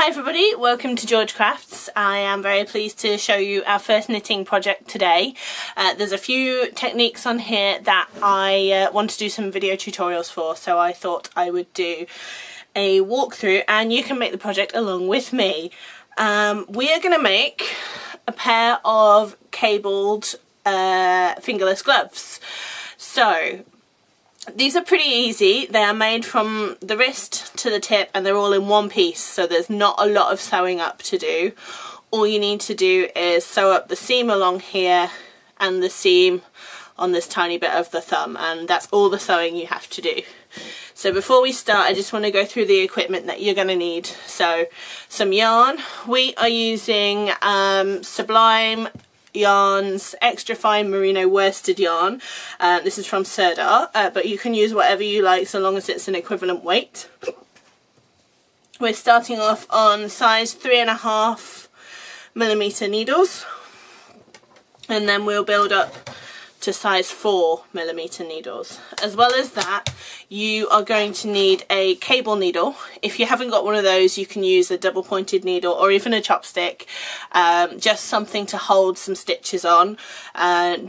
Hi everybody, welcome to George Crafts. I am very pleased to show you our first knitting project today. There's a few techniques on here that I want to do some video tutorials for, so I thought I would do a walkthrough and you can make the project along with me. We are going to make a pair of cabled fingerless gloves. So these are pretty easy. They are made from the wrist to the tip and they're all in one piece, so there's not a lot of sewing up to do. All you need to do is sew up the seam along here and the seam on this tiny bit of the thumb, and that's all the sewing you have to do. So before we start, I just want to go through the equipment that you're going to need. So some yarn. We are using Sublime Yarns extra fine merino worsted yarn. This is from Sirdar, but you can use whatever you like so long as it's an equivalent weight. We're starting off on size 3.5mm needles, and then we'll build up to size 4mm needles. As well as that, you are going to need a cable needle. If you haven't got one of those, you can use a double pointed needle or even a chopstick, just something to hold some stitches on.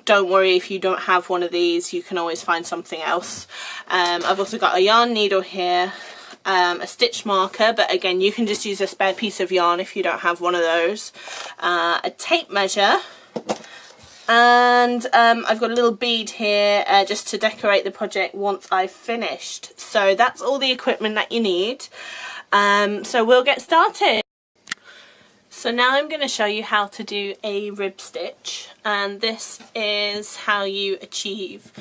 Don't worry if you don't have one of these, you can always find something else. I've also got a yarn needle here, a stitch marker, but again you can just use a spare piece of yarn if you don't have one of those, a tape measure, and I've got a little bead here just to decorate the project once I've finished. So that's all the equipment that you need. So we'll get started. So now I'm going to show you how to do a rib stitch, and this is how you achieve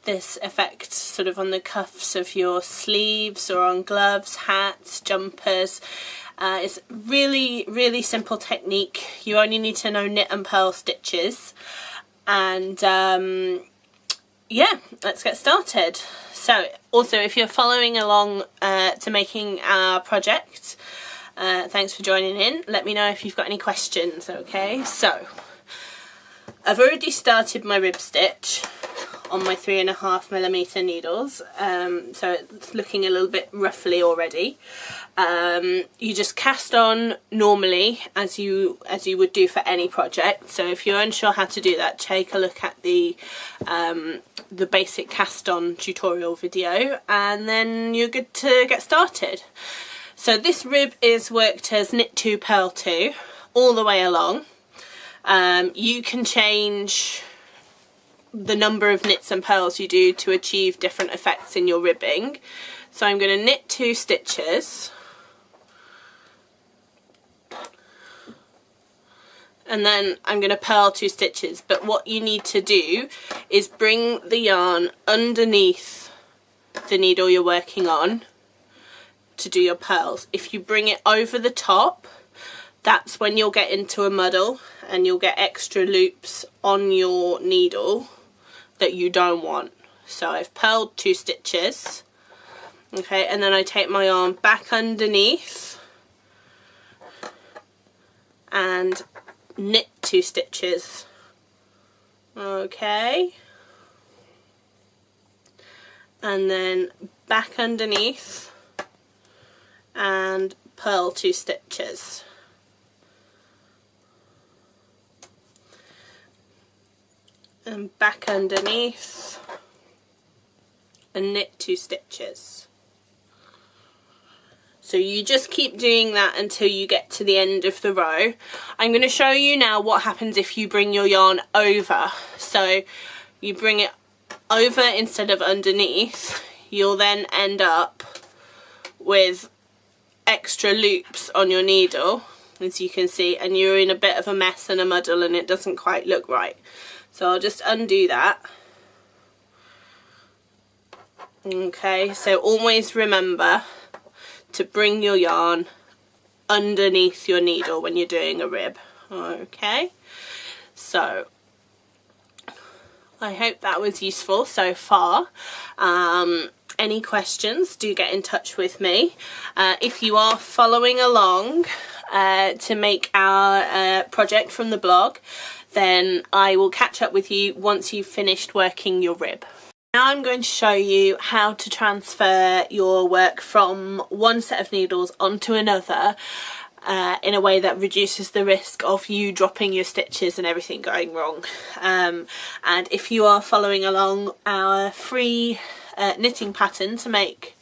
this effect sort of on the cuffs of your sleeves or on gloves, hats, jumpers. It's really simple technique. You only need to know knit and purl stitches. And yeah, let's get started. So also, if you're following along to making our project, thanks for joining in. Let me know if you've got any questions. Okay, so I've already started my rib stitch on my 3.5mm needles, so it's looking a little bit roughly already. You just cast on normally as you would do for any project. So if you're unsure how to do that, take a look at the basic cast on tutorial video, and then you're good to get started. So this rib is worked as knit 2 purl 2 all the way along. You can change the number of knits and purls you do to achieve different effects in your ribbing. So I'm going to knit 2 stitches, and then I'm going to purl 2 stitches. But what you need to do is bring the yarn underneath the needle you're working on to do your purls. If you bring it over the top, that's when you'll get into a muddle and you'll get extra loops on your needle that you don't want. So I've purled 2 stitches, okay, and then I take my yarn back underneath and knit 2 stitches, okay, and then back underneath and purl 2 stitches. And back underneath and knit 2 stitches. So you just keep doing that until you get to the end of the row. I'm going to show you now what happens if you bring your yarn over. So you bring it over instead of underneath. You'll then end up with extra loops on your needle, as you can see, and you're in a bit of a mess and a muddle and it doesn't quite look right. So I'll just undo that. Okay, so always remember to bring your yarn underneath your needle when you're doing a rib. Okay, so I hope that was useful so far. Any questions, do get in touch with me. If you are following along to make our project from the blog, then I will catch up with you once you've finished working your rib. Now I'm going to show you how to transfer your work from one set of needles onto another in a way that reduces the risk of you dropping your stitches and everything going wrong. And if you are following along our free knitting pattern to make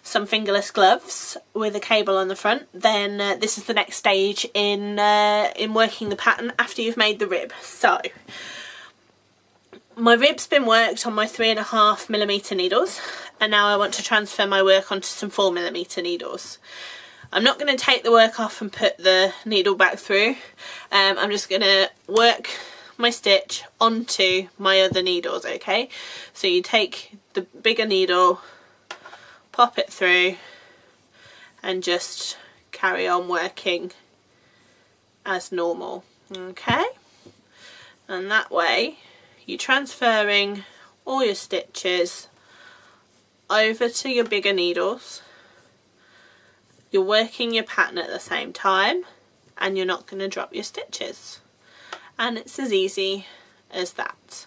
some fingerless gloves with a cable on the front, then this is the next stage in working the pattern after you've made the rib. So my rib's been worked on my 3.5mm needles, and now I want to transfer my work onto some 4mm needles. I'm not going to take the work off and put the needle back through. I'm just going to work my stitch onto my other needles, okay? So you take the bigger needle, pop it through, and just carry on working as normal, okay? And that way you're transferring all your stitches over to your bigger needles. You're working your pattern at the same time, and you're not going to drop your stitches. And it's as easy as that.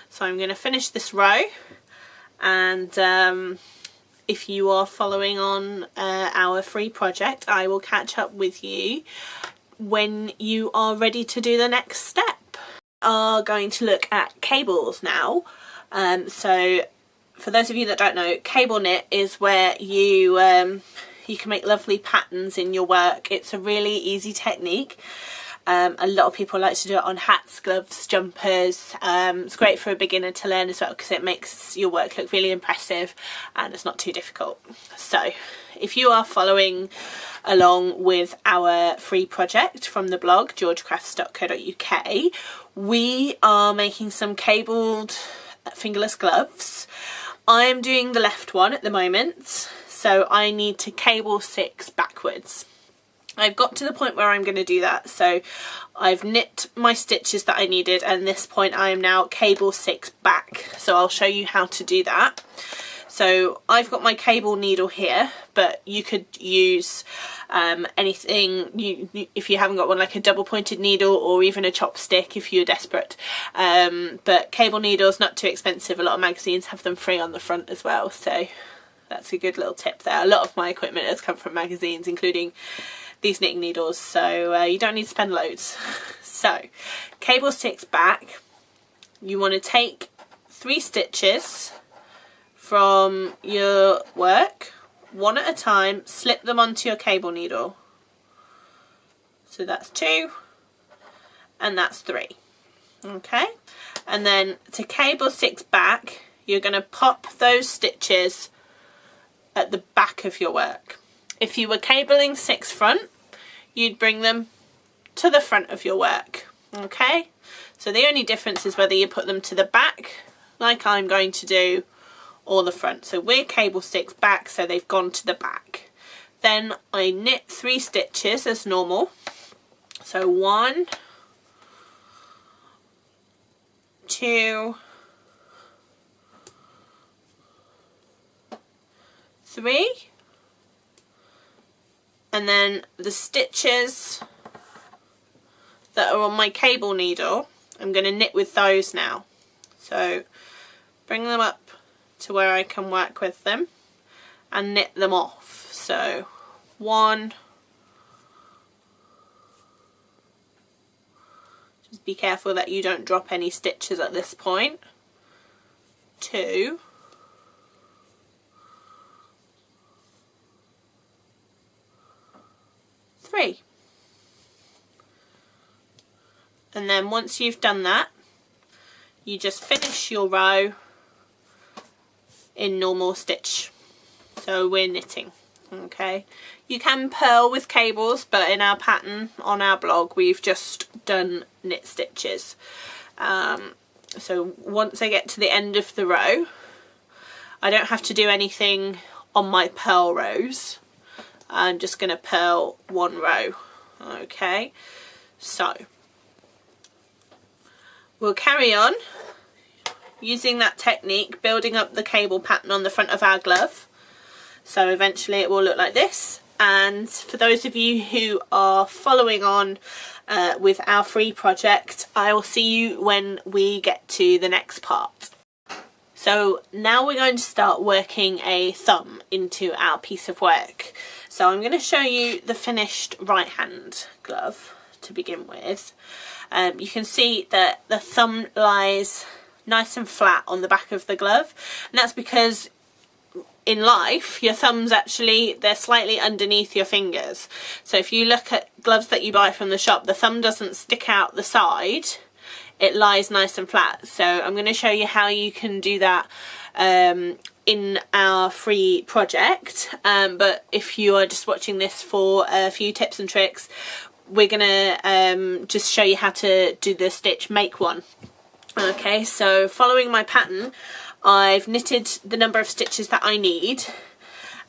So I'm going to finish this row, and if you are following on our free project, I will catch up with you when you are ready to do the next step. We are going to look at cables now. So for those of you that don't know, cable knit is where you can make lovely patterns in your work. It's a really easy technique. A lot of people like to do it on hats, gloves, jumpers. It's great for a beginner to learn as well, because it makes your work look really impressive and it's not too difficult. So if you are following along with our free project from the blog georgecrafts.co.uk, we are making some cabled fingerless gloves. I'm doing the left one at the moment, so I need to cable 6 backwards. I've got to the point where I'm going to do that, so I've knit my stitches that I needed, and at this point I am now cable 6 back, so I'll show you how to do that. So I've got my cable needle here, but you could use anything, if you haven't got one, like a double pointed needle or even a chopstick if you're desperate. But cable needles, not too expensive. A lot of magazines have them free on the front as well, so that's a good little tip there. A lot of my equipment has come from magazines, including these knitting needles, so you don't need to spend loads. So cable 6 back, you want to take 3 stitches from your work, one at a time, slip them onto your cable needle. So that's 2 and that's 3, okay? And then to cable 6 back, you're going to pop those stitches at the back of your work. If you were cabling 6 front, you'd bring them to the front of your work, okay? So the only difference is whether you put them to the back, like I'm going to do, or the front. So we're cable 6 back, so they've gone to the back. Then I knit 3 stitches as normal. So 1, 2, 3, and then the stitches that are on my cable needle, I'm going to knit with those now. So bring them up to where I can work with them and knit them off. So 1, just be careful that you don't drop any stitches at this point. 2, 3. And then once you've done that, you just finish your row in normal stitch. So we're knitting, okay? You can purl with cables, but in our pattern on our blog we've just done knit stitches. So once I get to the end of the row, I don't have to do anything on my purl rows. I'm just going to purl 1 row, okay? So we'll carry on using that technique, building up the cable pattern on the front of our glove. So eventually it will look like this. And for those of you who are following on with our free project, I will see you when we get to the next part. So now we're going to start working a thumb into our piece of work. So I'm going to show you the finished right hand glove to begin with. You can see that the thumb lies nice and flat on the back of the glove, and that's because in life your thumbs actually, they're slightly underneath your fingers. So if you look at gloves that you buy from the shop, the thumb doesn't stick out the side, it lies nice and flat. So I'm going to show you how you can do that in our free project, but if you are just watching this for a few tips and tricks, we're gonna just show you how to do the stitch make one. Okay, so following my pattern, I've knitted the number of stitches that I need,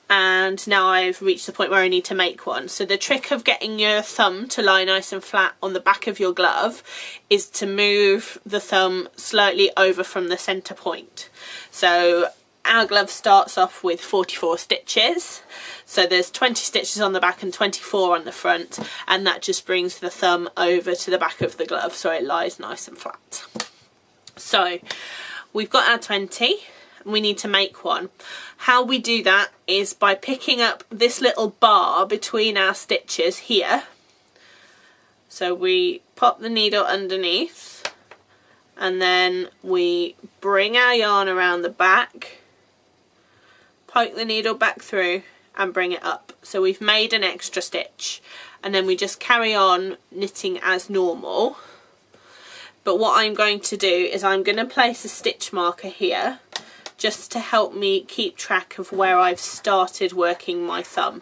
and now I've reached the point where I need to make one. So the trick of getting your thumb to lie nice and flat on the back of your glove is to move the thumb slightly over from the center point. So our glove starts off with 44 stitches, so there's 20 stitches on the back and 24 on the front, and that just brings the thumb over to the back of the glove so it lies nice and flat. So we've got our 20 and we need to make one. How we do that is by picking up this little bar between our stitches here. So we pop the needle underneath and then we bring our yarn around the back, poke the needle back through and bring it up. So we've made an extra stitch, and then we just carry on knitting as normal. But what I'm going to do is I'm going to place a stitch marker here just to help me keep track of where I've started working my thumb.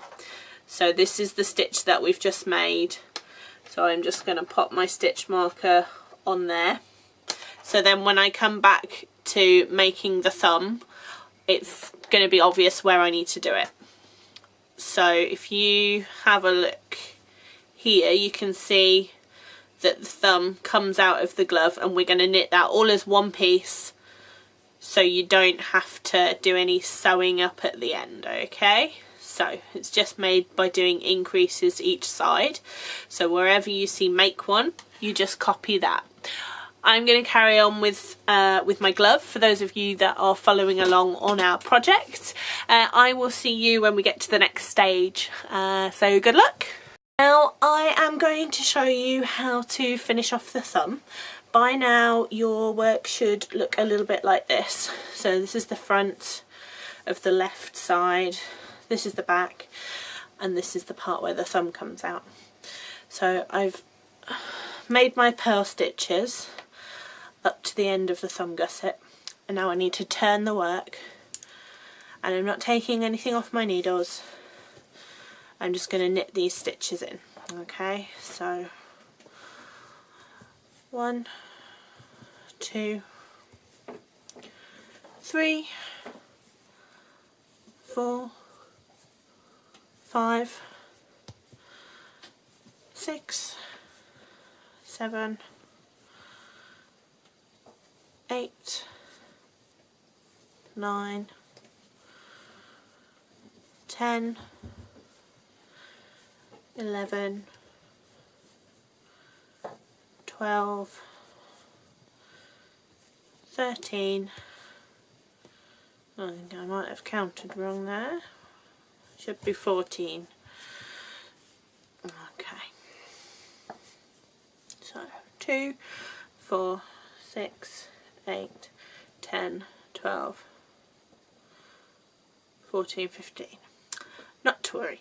So this is the stitch that we've just made, so I'm just going to pop my stitch marker on there. So then when I come back to making the thumb, it's going to be obvious where I need to do it. So if you have a look here, you can see that the thumb comes out of the glove, and we're going to knit that all as one piece so you don't have to do any sewing up at the end. Okay, so it's just made by doing increases each side. So wherever you see make one, you just copy that. I'm going to carry on with my glove for those of you that are following along on our project. I will see you when we get to the next stage, so good luck. Now I am going to show you how to finish off the thumb. By now your work should look a little bit like this. So this is the front of the left side, this is the back, and this is the part where the thumb comes out. So I've made my purl stitches up to the end of the thumb gusset, and now I need to turn the work, and I'm not taking anything off my needles. I'm just going to knit these stitches in. Okay, so 1, 2, 3, 4, 5, 6, 7, 8, 9, 10, 11, 12, 13, I think I might have counted wrong there, should be 14. Okay, so 2, 4, 6, 8, 10, 12, 14, 15. Not to worry.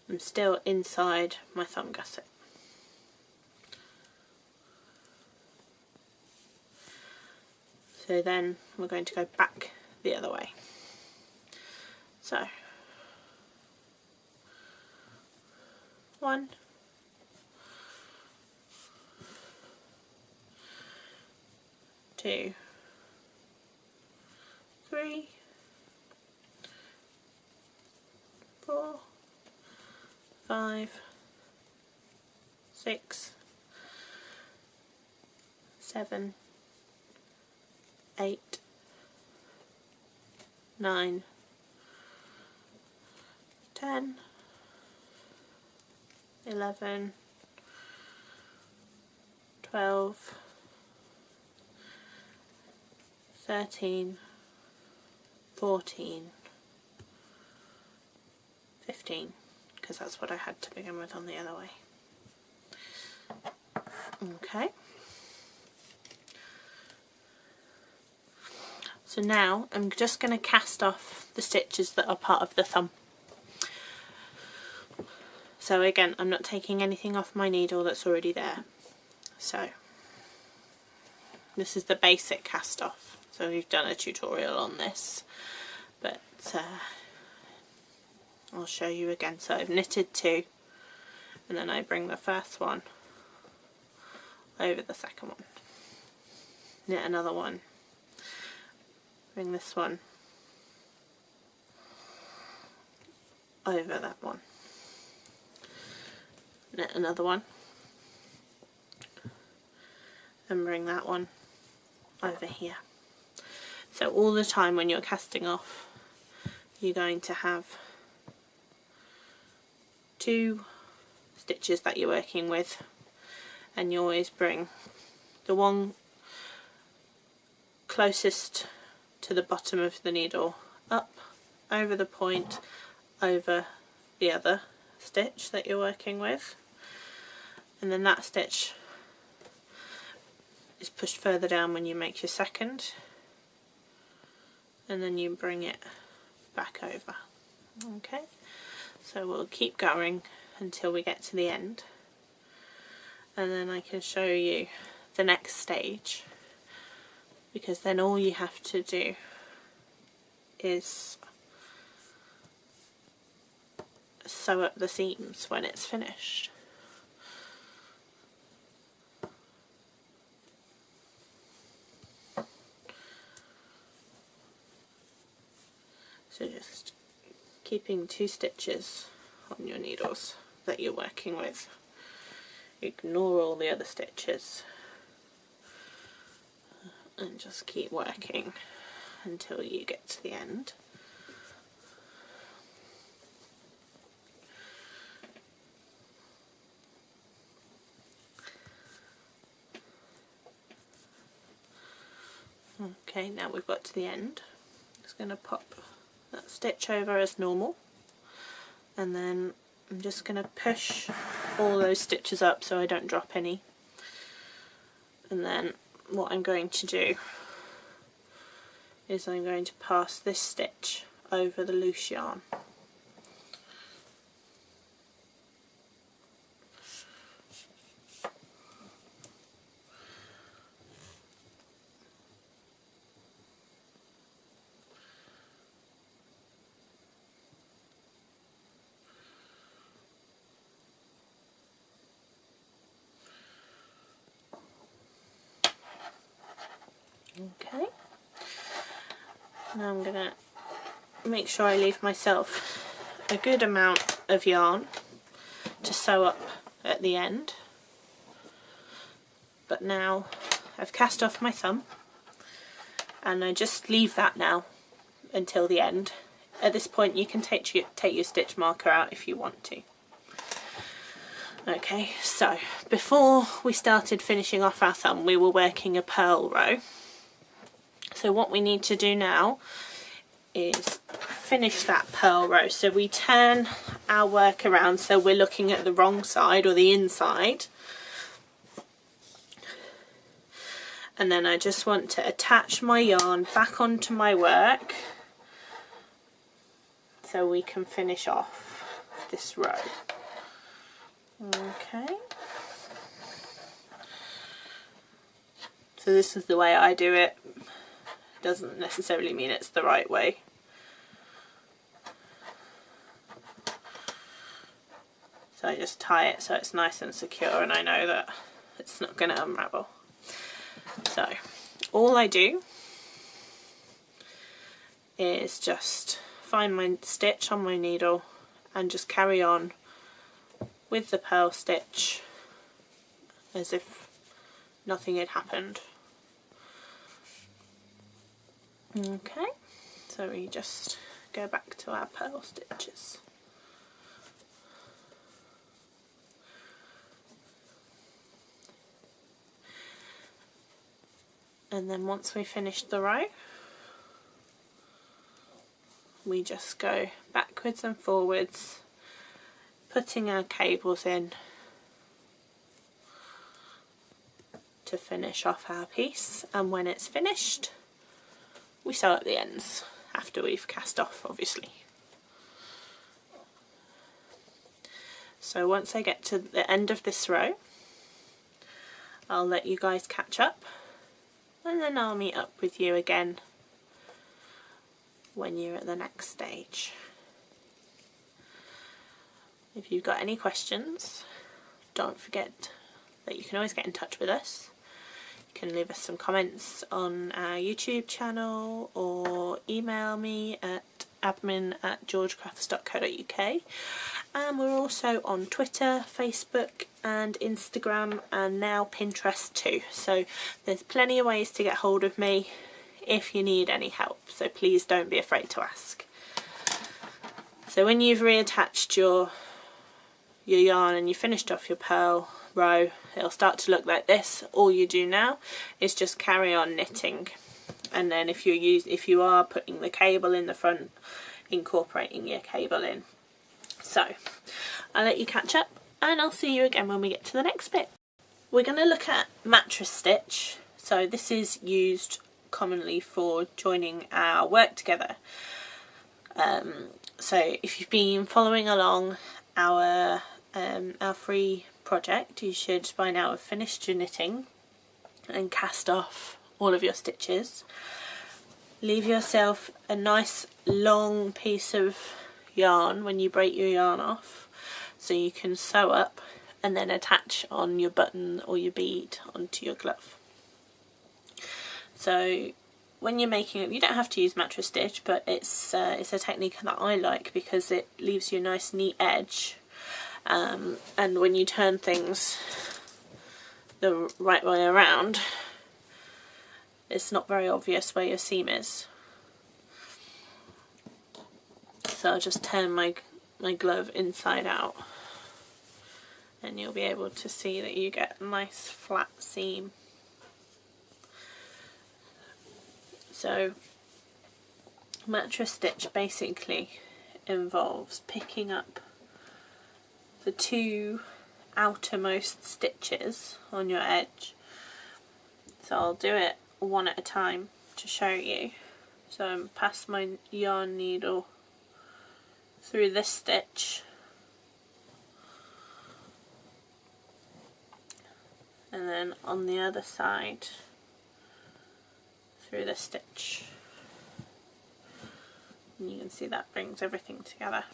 I'm still inside my thumb gusset. So then we're going to go back the other way. So 1, 2, 3, 4, 5, 6, 7, 8, 9, 10, 11, 12, 13, 14, 15, because that's what I had to begin with on the other way. Okay. So now I'm just going to cast off the stitches that are part of the thumb. So again, I'm not taking anything off my needle that's already there. So this is the basic cast off. So we've done a tutorial on this, but I'll show you again. So I've knitted 2, and then I bring the first one over the second one, knit another one, bring this one over that one, knit another one, and bring that one over here. So all the time when you're casting off, you're going to have 2 stitches that you're working with, and you always bring the one closest to the bottom of the needle up over the point, over the other stitch that you're working with, and then that stitch is pushed further down when you make your second, and then you bring it back over. Okay, so we'll keep going until we get to the end, and then I can show you the next stage, because then all you have to do is sew up the seams when it's finished. So just keeping 2 stitches on your needles that you're working with. Ignore all the other stitches and just keep working until you get to the end. Okay, now we've got to the end. Just going to pop that stitch over as normal, and then I'm just going to push all those stitches up so I don't drop any, and then what I'm going to do is I'm going to pass this stitch over the loose yarn. Okay, now I'm going to make sure I leave myself a good amount of yarn to sew up at the end. But now I've cast off my thumb, and I just leave that now until the end. At this point you can take your stitch marker out if you want to. Okay, so before we started finishing off our thumb we were working a purl row. So what we need to do now is finish that purl row. So we turn our work around so we're looking at the wrong side or the inside. And then I just want to attach my yarn back onto my work so we can finish off this row. Okay. So this is the way I do it. Doesn't necessarily mean it's the right way. So I just tie it so it's nice and secure, and I know that it's not going to unravel. So all I do is just find my stitch on my needle and just carry on with the purl stitch as if nothing had happened. Okay, so we just go back to our purl stitches. And then once we finish the row, we just go backwards and forwards, putting our cables in to finish off our piece, and when it's finished we sew up the ends after we've cast off, obviously. So once I get to the end of this row, I'll let you guys catch up, and then I'll meet up with you again when you're at the next stage. If you've got any questions, don't forget that you can always get in touch with us. You can leave us some comments on our YouTube channel or email me at admin@georgecrafts.co.uk, and we're also on Twitter, Facebook and Instagram, and now Pinterest too, so there's plenty of ways to get hold of me if you need any help, so please don't be afraid to ask. So when you've reattached your yarn and you finished off your purl row, it'll start to look like this. All you do now is just carry on knitting, and then if you are putting the cable in the front, incorporating your cable in. So I'll let you catch up, and I'll see you again when we get to the next bit. We're going to look at mattress stitch. So this is used commonly for joining our work together. So if you've been following along our free project, you should by now have finished your knitting and cast off all of your stitches. Leave yourself a nice long piece of yarn when you break your yarn off, so you can sew up and then attach on your button or your bead onto your glove. So when you're making it, you don't have to use mattress stitch, but it's a technique that I like because it leaves you a nice neat edge. And when you turn things the right way around, it's not very obvious where your seam is. So I'll just turn my glove inside out, and you'll be able to see that you get a nice flat seam. So mattress stitch basically involves picking up the two outermost stitches on your edge. So I'll do it one at a time to show you. So I'm pass my yarn needle through this stitch, and then on the other side through this stitch, and you can see that brings everything together.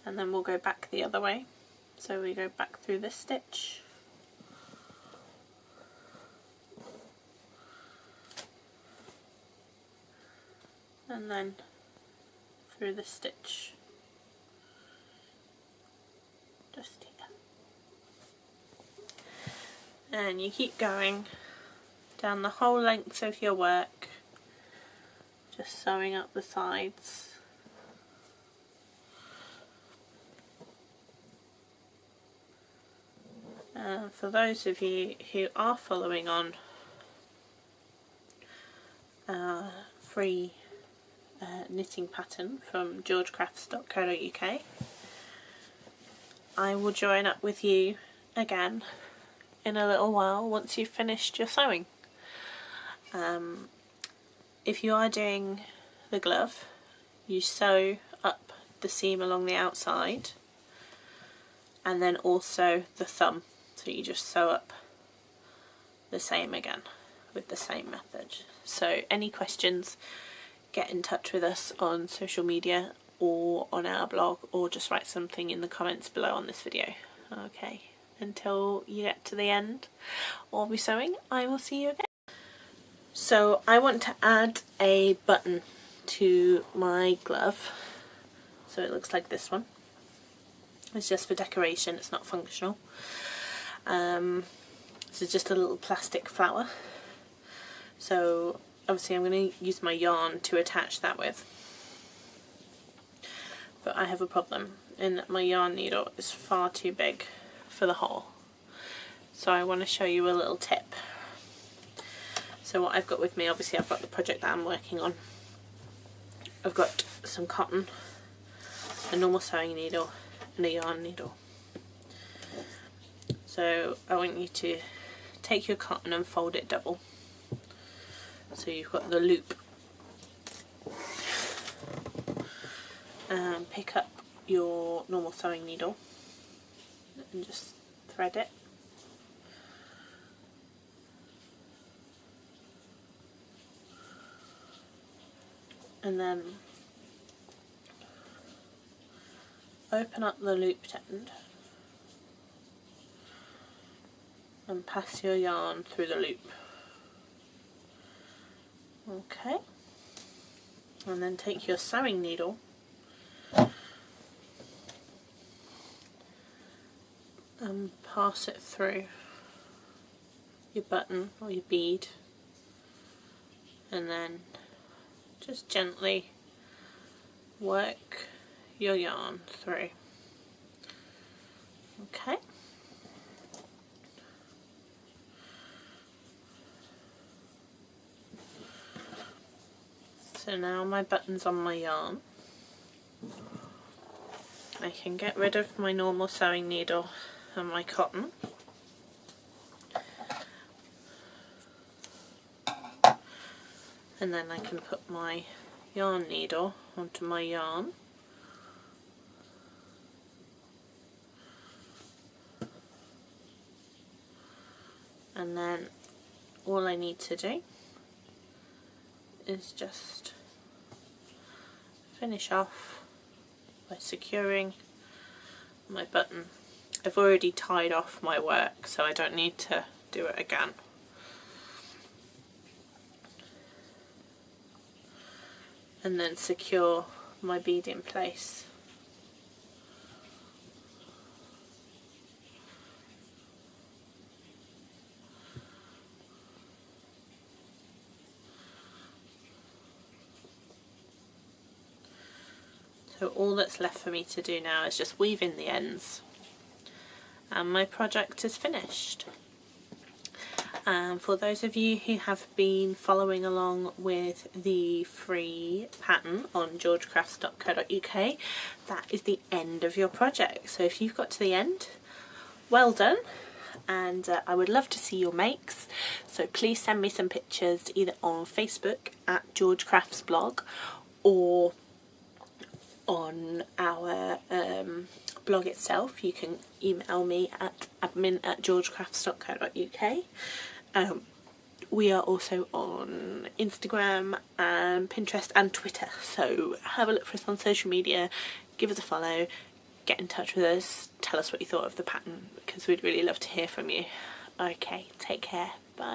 And then we'll go back the other way, so we go back through this stitch, and then through the stitch just here, and you keep going down the whole length of your work, just sewing up the sides. For those of you who are following on free knitting pattern from georgecrafts.co.uk, I will join up with you again in a little while once you've finished your sewing. If you are doing the glove, you sew up the seam along the outside and then also the thumb, so you just sew up the same again with the same method. So any questions, get in touch with us on social media or on our blog, or just write something in the comments below on this video. Okay, until you get to the end of your sewing, I will see you again. So I want to add a button to my glove, so it looks like this one. It's just for decoration, it's not functional. This is just a little plastic flower. So obviously I'm going to use my yarn to attach that with. But I have a problem in that my yarn needle is far too big for the hole. So I want to show you a little tip. So what I've got with me, obviously I've got the project that I'm working on. I've got some cotton, a normal sewing needle and a yarn needle. So I want you to take your cotton and fold it double. So you've got the loop. Pick up your normal sewing needle and just thread it. And then open up the looped end and pass your yarn through the loop. Okay, and then take your sewing needle and pass it through your button or your bead, and then just gently work your yarn through. Okay. So now my button's on my yarn. I can get rid of my normal sewing needle and my cotton. And then I can put my yarn needle onto my yarn. And then all I need to do is just finish off by securing my button. I've already tied off my work, so I don't need to do it again. And then secure my bead in place. So all that's left for me to do now is just weave in the ends, and my project is finished. For those of you who have been following along with the free pattern on georgecrafts.co.uk, that is the end of your project. So if you've got to the end, well done, and I would love to see your makes. So please send me some pictures either on Facebook at George Crafts blog or on our blog itself. You can email me at admin@georgecrafts.co.uk. We are also on Instagram and Pinterest and Twitter, so have a look for us on social media, give us a follow, get in touch with us, tell us what you thought of the pattern, because we'd really love to hear from you. Okay, take care, bye.